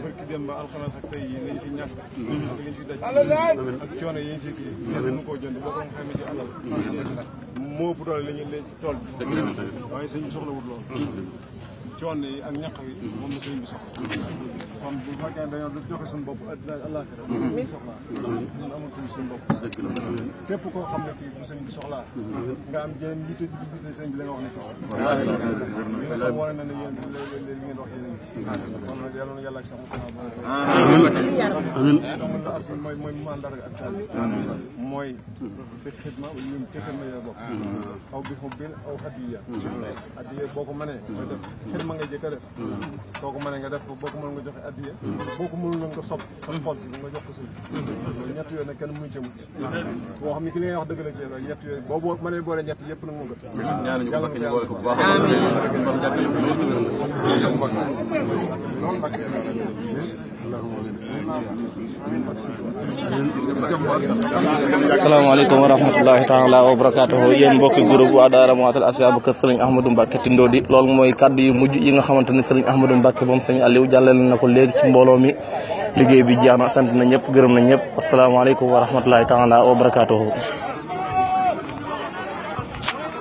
barki dem ba alxames ak tey yi liñ fi ñàkk ak liñ fi daj ak coono yi ñu fi kii mënu koo jënd boo ko xamee ci alal moo ëpp doole lañu leen ci tool bi waaye sëñ bi soxlawul lool coono yi ak ñàkk yi moom la sëñ bi soxla kon bu fekkee dañoo joxe suñu bopp addina ak àllaaxira bu sëñ bi soxlaa ñun amatuñ suñu bopp képp koo xam ne kii bu sëñ bi soxlaa nga am jeneen yitte di gis sëñ bi la nga wax ne ko li nga wane na ne yéen li ngeen wax yéen kon nag yàlla na yàlla ak sax amiin donc la arsi mooy mandarga ak taal mooy bi xidma ñun ca xidma yooyu bopp aw bi xubbin aw hadiya hadiya boo ko mënee nga def xidma ngay jëkk a def boo ko mënee nga def boo ko mën nga joxe hadiya boo ko mënul nga sopp sa xol bi nga jox ko sëñ ñett yooyu nag kenn mënu ci mucc boo xam ne ki li ngay wax dëgg la ci rek ñett yooyu boo mënee boole ñett yëpp nag moo gën ñaanuñu ko bakk ñu boole ko bu baax asalaamaaleykum wa rahmatullahi taala wa barakatuhu yéen mbokki groupe waa daara Mouhadou Asfiya bu kër Serigne Ahmadou Mbacké Tindodi loolu mooy kaddu yu mujj yi nga xamante ne Serigne Ahmadou Mbacké moom Serigne Aliou jàllale na ko léegi ci mbooloo mi liggéey bi jeex na sant na ñëpp gërëm na ñëpp asalaamaaleykum wa rahmatullahi taala wa barakatuhu